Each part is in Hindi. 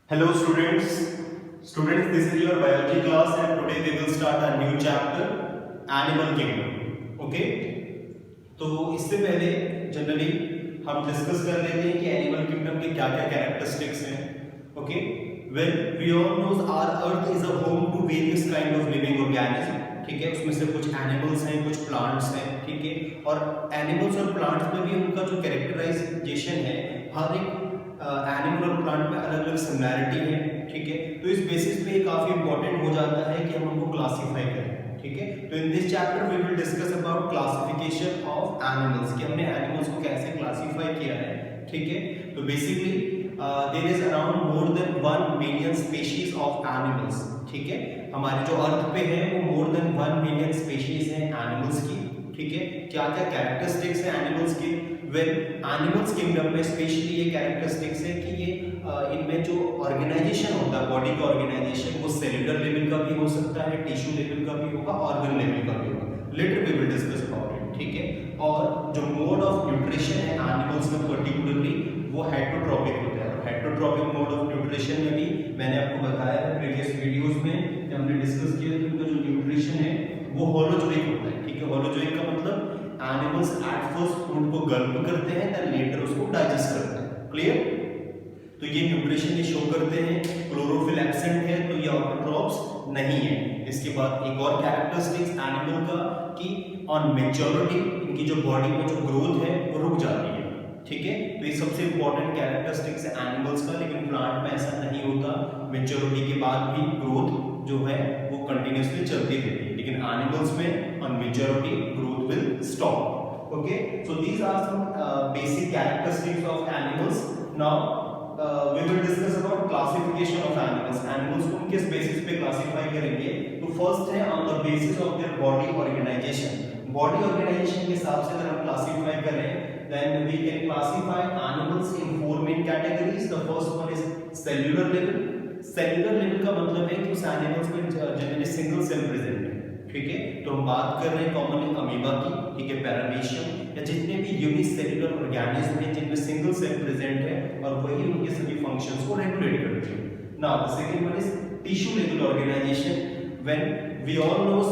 Hello students. Students, this is your biology class and today we will start a new chapter, Animal Kingdom. Okay? तो इससे पहले जनरली हम डिस्कस कर लेते हैं कि एनिमल किंगडम के क्या क्या कैरेक्टरिस्टिक्स हैं. Okay, well we all knows our earth is a home to various kind of living organism. ठीक है, उसमें से कुछ एनिमल्स हैं, कुछ प्लांट्स हैं. ठीक है, और एनिमल्स और प्लांट्स में भी उनका जो कैरेक्टराइजेशन है, हर एक एनिमल और प्लांट में अलग अलग सिमिलैरिटी है. ठीक है, तो इस बेसिस पे ये काफी इंपॉर्टेंट हो जाता है कि हम उनको क्लासिफाई करें. ठीक है, तो in this chapter we will discuss about classification of animals, कि हमने एनिमल्स को कैसे क्लासिफाई किया है. ठीक है, तो basically there is around more than 1 million species of animals. ठीक है, हमारे जो अर्थ पे है वो मोर देन 1 मिलियन स्पीशीज हैं एनिमल्स की. ठीक है, क्या क्या कैरेक्टरिस्टिक्स हैं एनिमल्स की. वेल, एनिमल्स किंगडम में स्पेशली ये कैरेक्टरिस्टिक्स है कि ये इनमें जो ऑर्गेनाइजेशन होता है, बॉडी का ऑर्गेनाइजेशन, वो सेलुलर लेवल का भी हो सकता है, टिश्यू लेवल का भी होगा, ऑर्गन लेवल का भी होगा. Later we will discuss about it. ठीक है, और जो मोड ऑफ न्यूट्रिशन है एनिमल्स में पर्टिकुलरली वो हेटरोट्रॉपिक होता है. हेटरोट्रॉपिक मोड ऑफ न्यूट्रिशन में भी मैंने आपको बताया है प्रीवियस वीडियोस में, जब हमने डिस्कस किया कि उनका जो न्यूट्रिशन है वो होलोजोइक होता है. ठीक है, होलोजोइक का मतलब एनिमल्स एट फर्स्ट फूड को गल्प करते हैं, देन लेटर उसको डाइजेस्ट करते हैं. क्लियर? तो ये न्यूट्रिशन ये शो करते हैं. क्लोरोफिल एब्सेंट है तो ये ऑटोट्रॉप्स नहीं है. इसके बाद एक और कैरेक्टरिस्टिक्स एनिमल का कि ऑन मैच्योरिटी इनकी जो बॉडी में जो ग्रोथ है वो रुक जाती है. ठीक है, तो ये सबसे इंपॉर्टेंट कैरेक्टरिस्टिक्स है एनिमल्स का. लेकिन प्लांट में ऐसा नहीं होता, मैच्योरिटी के बाद भी ग्रोथ जो है वो कंटिन्यूअसली चलती रहती है. लेकिन एनिमल्स में on maturity growth will stop. Okay, so these are some basic characteristics of animals. Now we will discuss about classification of animals. Animals को किस basis पे classify करेंगे? तो first है on the basis of their body organization. Body organization के हिसाब से अगर हम classify करें, then we can classify animals in 4 main categories. The first one is cellular level. Cellular level का मतलब है कि उस animals में generally single cell present है. ठीक है, तो हम बात कर रहे हैं कॉमनली अमीबा की. ठीक है, पैरामीशियम या जितने भी यूनिसेल्युलर ऑर्गेनिज्म हैं जिनमें सिंगल सेल प्रेजेंट है और वही उनके सभी फंक्शंस को रेगुलेट करते हैं. Now the second one is tissue level organisation. When we all knows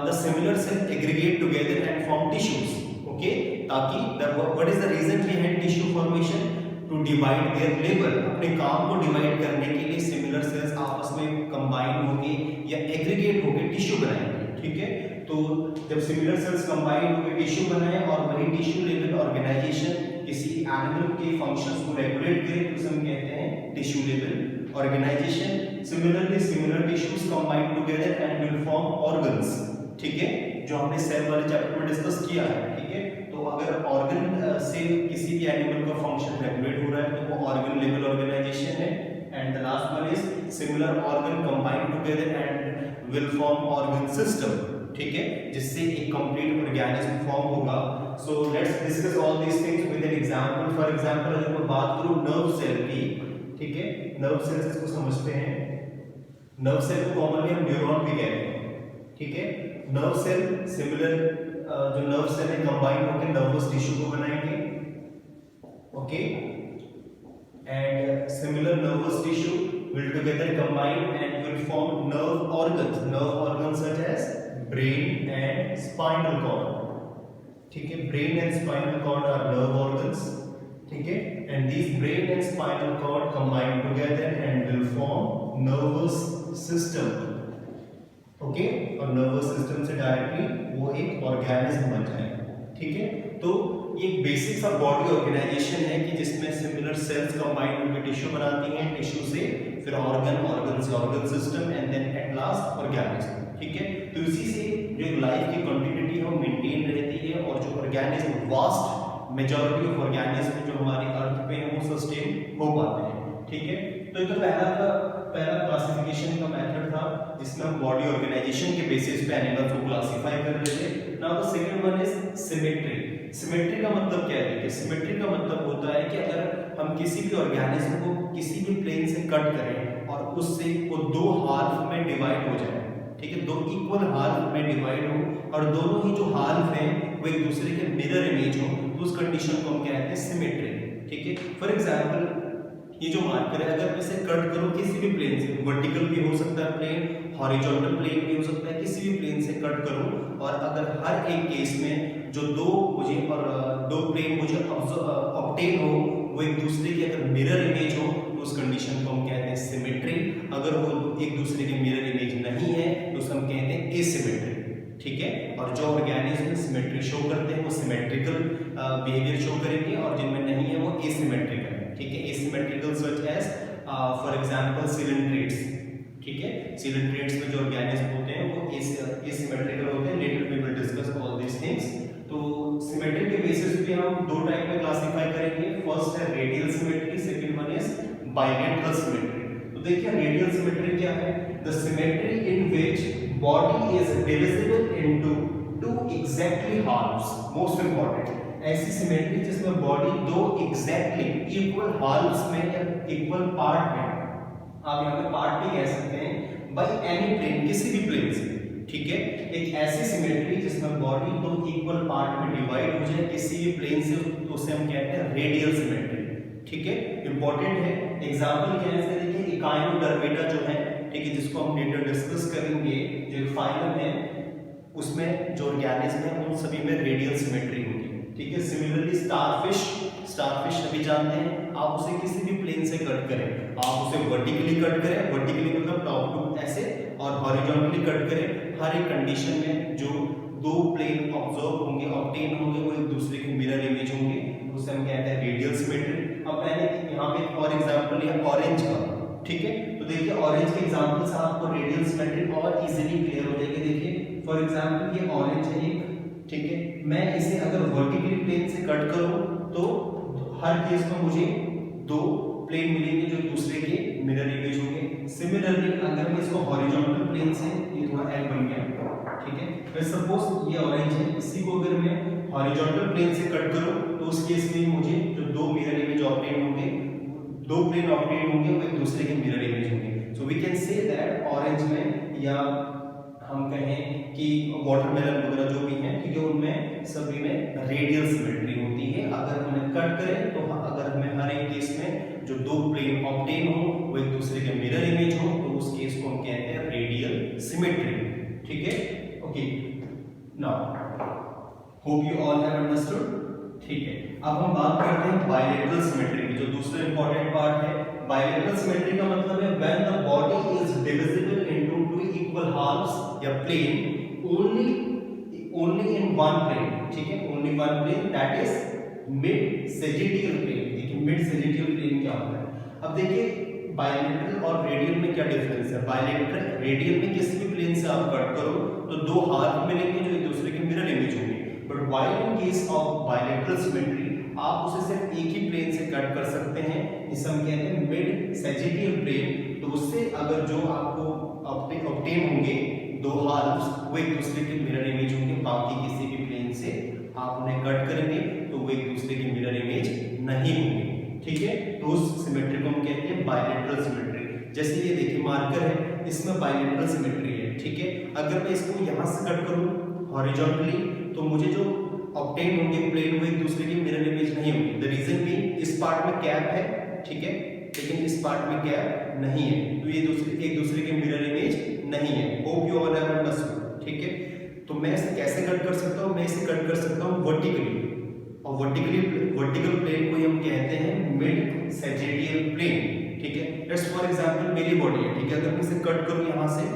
the similar cell aggregate together and form tissues. Okay, ताकि what is the reason behind tissue formation? To divide their labour. अपने काम को डिवाइड करने के लिए सिमिलर सेल्स आपस में कंबाइन होके या एग्रीगेट होके टिश्यू बनाएंगे. ठीक है, तो जब सिमिलर सेल्स कंबाइन होकर टिश्यू बनाए और वही टिश्यू लेवल ऑर्गेनाइजेशन किसी एनिमल के फंक्शंस को रेगुलेट करे तो हम कहते हैं tissue level organization. Similarly similar tissues combine together and will form organs. ठीक है, जो हमने सेल वाले चैप्टर में डिस्कस किया है. ठीक है, तो अगर ऑर्गन से किसी भी एनिमल का फंक्शन रेगुलेट हो रहा है तो वो ऑर्गन लेवल ऑर्गेनाइजेशन है. And the last one is similar organ combine together and will form organ system. ठीक है, जिससे एक कंप्लीट ऑर्गेनिज्म फॉर्म होगा. So let's discuss all these things with an example. For example अगर मैं बात करूं नर्व सेल की. ठीक है, नर्व सेल इसको समझते हैं. नर्व सेल को कॉमनली हम न्यूरॉन भी कहते हैं. ठीक है, नर्व सेल सिमिलर जो नर्व सेल है कंबाइन होकर नर्वस टिश्यू को बनाएंगे. Okay, and similar nervous tissue will together combine and will form nerve organs. Nerve organs such as brain and spinal cord. ठीक है, brain and spinal cord are nerve organs. ठीक है, and these brain and spinal cord combine together and will form nervous system. Okay, और नर्वस सिस्टम से डायरेक्टली वो एक ऑर्गेनिज्म बन जाएगा. ठीक है, तो ये एक बेसिक सा बॉडी ऑर्गेनाइजेशन है कि जिसमें सिमिलर सेल्स कंबाइन होकर टिश्यू बनाती हैं, टिश्यू से फिर ऑर्गन, ऑर्गन से organ system and then at last organism. ठीक है, तो इसी से जो एक लाइफ की कंटिन्यूटी है वो मेंटेन रहती है और जो organism vast majority of organism जो हमारे अर्थ पे है वो सस्टेन हो पाते हैं. ठीक है, तो ये तो पहला क्लासिफिकेशन का मेथड था जिसमें हम बॉडी ऑर्गेनाइजेशन के बेसिस पे एनिमल्स को क्लासिफाई कर रहे थे. Now the second one is symmetry. Symmetry का मतलब क्या है? सिमेट्री का मतलब होता है कि अगर हम किसी भी ऑर्गेनिज्म को किसी भी प्लेन से कट करें और उससे वो 2 हाल्फ में डिवाइड हो जाए. ठीक है, 2 इक्वल हाल्फ में डिवाइड हो और दोनों ही जो हाल्फ हैं वो एक दूसरे के मिरर इमेज हो, तो उस कंडीशन को हम कहते हैं सिमेट्री. ठीक है, फॉर एग्जांपल ये जो मार्कर है अगर मैं इसे कट करूं किसी भी प्लेन से, वर्टिकल भी हो सकता है प्लेन, हॉरिजॉन्टल प्लेन भी हो सकता है, किसी भी प्लेन से कट करूं और अगर हर एक केस में जो दो प्लेन मुझे ऑब्टेन हो वो एक दूसरे की अगर मिरर इमेज हो तो उस कंडीशन को हम कहते हैं सिमेट्री। अगर वो एक दूसरे के मिरर इमेज नहीं है तो उसे हम कहते हैं एसिमेट्री। ठीक है, और जो ऑर्गेनिज्म सिमेट्री शो करते हैं वो सिमेट्रिकल बिहेवियर शो करेंगे और जिनमें नहीं है वो एसिमेट्रिकल है। ठीक है, asymmetrical such as for example coelenterates. ठीक है, सिलिंड्रेट्स में जो ऑर्गेनिज्म होते हैं वो एसिमेट्रिकल होते हैं। Later we will discuss all this things. तो सिमेट्री के बेसिस पे हम दो टाइप में क्लासिफाई करेंगे। फर्स्ट है radial symmetry, second one is bilateral symmetry. तो देखिए रेडियल सिमेट्री क्या है? The symmetry in which body is divisible into two exactly halves. Most important, ऐसी सिमेट्री जिसमें बॉडी दो एग्जैक्टली इक्वल हाल्व्स में या इक्वल पार्ट में, आप यहाँ पे पार्ट भी कह सकते हैं, बाय एनी प्लेन, किसी भी प्लेन से। ठीक है, एक ऐसी सिमेट्री जिसमें बॉडी दो इक्वल पार्ट में डिवाइड हो जाए किसी भी प्लेन से, तो उसे हम कहते हैं रेडियल सिमेट्री। ठीक है, इंपॉर्टेंट है। एग्जांपल क्या है इसका? देखिए इकाइनोडर्मेटा जो है, ठीक है, जिसको हम लेटर डिस्कस करेंगे, जो फाइलम है उसमें जो ऑर्गेनिज्म है उन सभी में रेडियल सिमेट्री होगी। ठीक है, सिमिलरली स्टारफिश सभी जानते हैं, आप उसे किसी भी प्लेन से कट करें, आप उसे वर्टिकली कट करें, वर्टिकली मतलब टॉप टू ऐसे, और हॉरिजॉन्टली कट करें, हर एक कंडीशन में जो दो प्लेन ऑब्जर्व होंगे, ऑब्टेन होंगे, वो एक दूसरे के मिरर इमेज होंगे, उसे हम कहते हैं रेडियल सिमेट्री। अब मैंने यहाँ पे एक और एग्जांपल लिया ऑरेंज का। ठीक है, तो देखिए ऑरेंज के एग्जांपल से आपको रेडियल सिमेट्री और इजीली क्लियर हो जाएगी। देखिए फॉर एग्जांपल ये ऑरेंज है एक, ठीक है, मैं इसे अगर वर्टिकली प्लेन से कट करूं तो हर केस में मुझे दो प्लेन मिलेंगे जो दूसरे के मिरर इमेज होंगे। सिमिलरली अगर मैं इसको हॉरिजॉन्टल प्लेन से, ये थोड़ा एल बन गया, ठीक है, मैं सपोज ये ऑरेंज है, इसी को अगर मैं हॉरिजॉन्टल प्लेन से कट करूं तो उस केस में मुझे जो दो मिरर इमेज ऑब्टेन होंगे, दो प्लेन ऑब्टेन होंगे, वो एक दूसरे के मिरर इमेज होंगे। So we can say that orange में, या हम कहें कि वाटरमेलन वगैरह जो भी हैं, ठीक है, उनमें सभी में रेडियल सिमेट्री होती है। अगर उन्हें कट करें तो अगर हमें हर एक केस में जो दो प्लेन ऑब्टेन हो वो एक दूसरे के मिरर इमेज हो तो उस केस को हम कहते हैं रेडियल सिमेट्री। ठीक है, okay, now hope you all have understood. ठीक है, अब हम बात करते हैं बाइलेटरल सिमेट्री की, जो दूसरा इंपॉर्टेंट पार्ट है। बाइलेटरल सिमेट्री का मतलब है when the body is divisible into two equal halves या plane only in one plane. ठीक है, only one plane, that is mid sagittal plane. देखिए मिड सेजिटियल प्लेन क्या होता है? अब देखिए बाइलेटरल और रेडियल में क्या डिफरेंस है? बाइलेटरल रेडियल में किसी भी प्लेन से आप कट करो तो दो हाल्व मिलेंगे जो एक दूसरे के मिरर इमेज होंगे। But while in case of bilateral symmetry आप उसे सिर्फ एक ही प्लेन से कट कर सकते हैं, इसे हम कहते हैं मिड सेजिटियल प्लेन। तो उससे अगर जो आपको ऑब्टेन होंगे दो हाल्व्स वो एक दूसरे के मिरर इमेज होंगे, बाकी किसी भी प्लेन से आप उन्हें कट करेंगे तो वो एक दूसरे के मिरर इमेज नहीं होंगे। ठीक है, तो उस सिमेट्री को हम कहते हैं बाइलेटरल सिमेट्री। जैसे ये देखिए मार्कर है, इसमें बाइलेटरल सिमेट्री है। ठीक है, अगर मैं इसको यहाँ से कट करूँ हॉरिजॉन्टली तो मुझे जो ऑब्टेन होंगे प्लेन वो एक दूसरे की मिरर इमेज नहीं होगी। द रीजन भी इस पार्ट में कैप है, ठीक है, लेकिन इस पार्ट में कैप नहीं है, तो ये एक दूसरे के मिरर इमेज नहीं है। Hope you all have understood. ठीक है, तो मैं इसे कैसे कट कर सकता हूँ? मैं इसे कट कर सकता हूँ वर्टिकली, और वर्टिकल प्लेन को हम कहते हैं मिड सेजिटियल प्लेन। ठीक है, लेट्स फॉर एग्जांपल मेरी बॉडी है, ठीक है, अगर मैं इसे कट करूँ यहाँ से,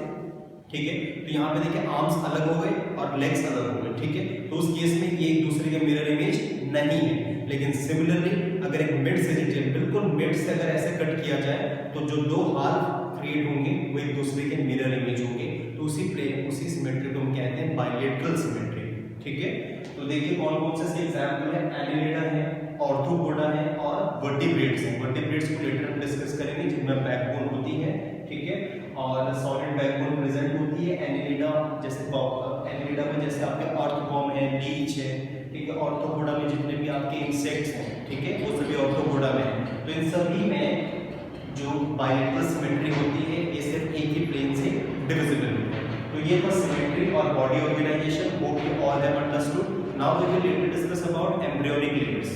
ठीक है, तो यहाँ पे देखिए आर्म्स अलग हो गए और लेग्स अलग हो गए। ठीक है, तो उस केस में ये एक दूसरे के मिरर इमेज नहीं है। लेकिन सिमिलरली अगर एक मिड सेजिटियल, बिल्कुल मिड से अगर ऐसे कट किया जाए तो जो दो हाल्व क्रिएट होंगे वो एक दूसरे के मिरर इमेज होंगे, तो उसी सिमेट्री को हम कहते हैं बाइलेटरल सिमेट्री। ठीक है, तो देखिए कौन कौन से एग्जांपल है, एनिलेडा है, ऑर्थोपोडा है और वर्टिब्रेट्स हैं। वर्टिब्रेट्स को लेटर हम डिस्कस करेंगे, जिनमें बैकबोन होती है, ठीक है, और सॉलिड बैकबोन प्रेजेंट होती है। एनिलेडा में जैसे आपके ऑर्थोपॉम है, लीच है, ठीक है, ऑर्थोपोडा में जितने भी आपके इंसेक्ट्स हैं, ठीक है, वो सभी ऑर्थोपोडा में हैं। तो इन सभी में जो बाइलेटरल सिमेट्री होती है ये सिर्फ एक ही प्लेन से डिविजिबल होती है। तो ये था सिमेट्री और body organization. Hope you all have understood. Now we will discuss about embryonic layers.